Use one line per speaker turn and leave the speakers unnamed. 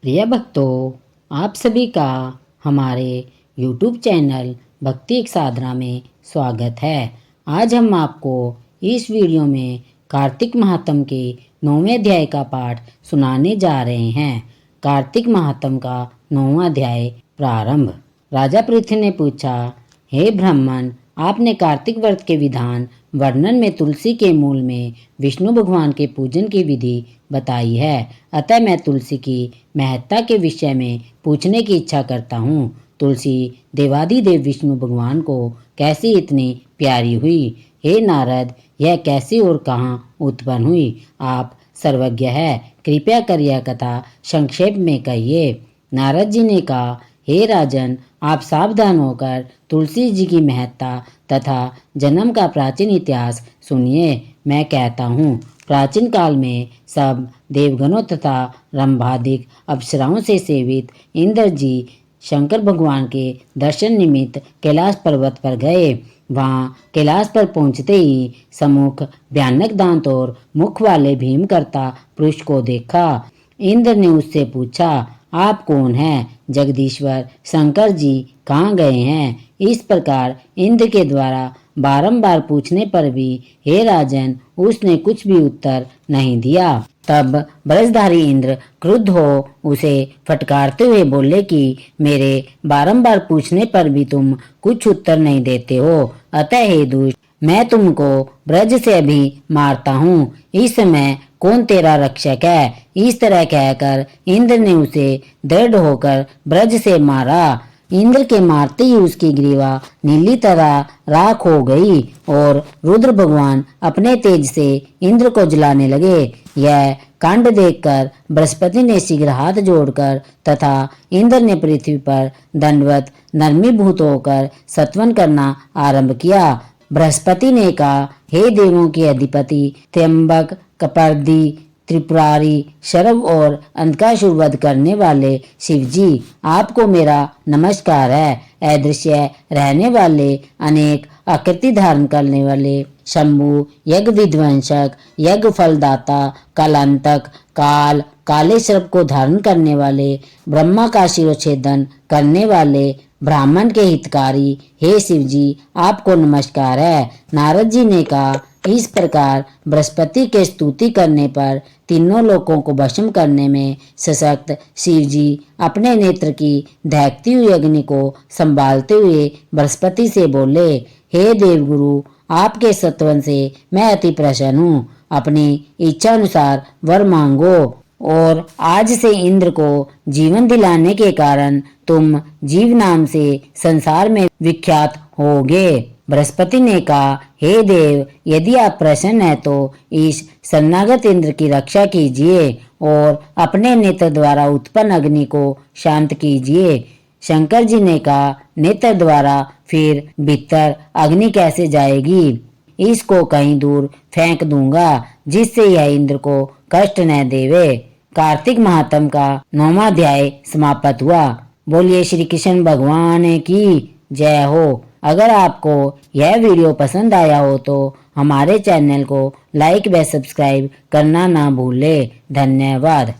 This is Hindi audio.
प्रिय भक्तों, आप सभी का हमारे YouTube चैनल भक्ति एक साधना में स्वागत है। आज हम आपको इस वीडियो में कार्तिक महात्म के 9वें अध्याय का पाठ सुनाने जा रहे हैं। कार्तिक महात्म का 9वां अध्याय प्रारंभ। राजा पृथु ने पूछा, हे ब्राह्मण, आपने कार्तिक व्रत के विधान वर्णन में तुलसी के मूल में विष्णु भगवान के पूजन की विधि बताई है, अतः मैं तुलसी की महत्ता के विषय में पूछने की इच्छा करता हूँ। तुलसी देवादिदेव विष्णु भगवान को कैसी इतनी प्यारी हुई? हे नारद, यह कैसी और कहाँ उत्पन्न हुई? आप सर्वज्ञ है, कृपया कर यह कथा संक्षेप में कहिए। नारद जी ने कहा, हे राजन, आप सावधान होकर तुलसी जी की महत्ता तथा जन्म का प्राचीन इतिहास सुनिए। मैं कहता हूँ, प्राचीन काल में सब देवगणों तथा रंभादिक अप्सराओं से सेवित इंद्र जी शंकर भगवान के दर्शन निमित्त कैलाश पर्वत पर गए। वहाँ कैलाश पर पहुँचते ही सम्मुख भयानक दांत और मुख वाले भीमकर्ता पुरुष को देखा। इंद्र ने उससे पूछा, आप कौन हैं? जगदीश्वर शंकर जी कहाँ गए हैं? इस प्रकार इंद्र के द्वारा बारंबार पूछने पर भी हे राजन, उसने कुछ भी उत्तर नहीं दिया। तब ब्रजधारी इंद्र क्रुद्ध हो उसे फटकारते हुए बोले कि मेरे बारंबार पूछने पर भी तुम कुछ उत्तर नहीं देते हो, अतः हे दुष्ट, मैं तुमको ब्रज से अभी मारता हूँ। इस समय कौन तेरा रक्षक है? इस तरह कहकर इंद्र ने उसे दृढ़ होकर ब्रज से मारा। इंद्र के मारते ही उसकी ग्रीवा नीली तरह राख हो गई और रुद्र भगवान अपने तेज से इंद्र को जलाने लगे। यह कांड देखकर बृहस्पति ने शीघ्र हाथ जोड़कर तथा इंद्र ने पृथ्वी पर दंडवत नर्मीभूत होकर सत्वन करना आरंभ किया। बृहस्पति ने कहा, हे देवों के अधिपति त्र्यंबक, कपर्दी, त्रिपुरारी, शरव और अंधकासुर वध करने वाले शिव जी, आपको मेरा नमस्कार है। अदृश्य रहने वाले, अनेक आकृति धारण करने वाले शंभु, यज्ञ विध्वंसक, यज्ञ फलदाता, कालांतक, काल, काले सर्प को धारण करने वाले, ब्रह्मा का शिरोच्छेदन करने वाले, ब्राह्मण के हितकारी, हे शिव जी, आपको नमस्कार है। नारद जी ने कहा, इस प्रकार बृहस्पति के स्तुति करने पर तीनों लोकों को भस्म करने में सशक्त शिव जी अपने नेत्र की दहकती हुई अग्नि को संभालते हुए बृहस्पति से बोले, हे देवगुरु, आपके सत्वन से मैं अति प्रसन्न हूँ। अपनी इच्छा अनुसार वर मांगो और आज से इंद्र को जीवन दिलाने के कारण तुम जीव नाम से संसार में विख्यात होगे। बृहस्पति ने कहा, हे देव, यदि आप प्रसन्न हैं तो इस शरणागत इंद्र की रक्षा कीजिए और अपने नेत्र द्वारा उत्पन्न अग्नि को शांत कीजिए। शंकर जी ने कहा, नेत्र द्वारा फिर भीतर अग्नि कैसे जाएगी? इसको कहीं दूर फेंक दूंगा जिससे यह इंद्र को कष्ट न देवे। कार्तिक महात्म का 9वां अध्याय समाप्त हुआ। बोलिए श्री कृष्ण भगवान की जय हो। अगर आपको यह वीडियो पसंद आया हो तो हमारे चैनल को लाइक व सब्सक्राइब करना ना भूलें। धन्यवाद।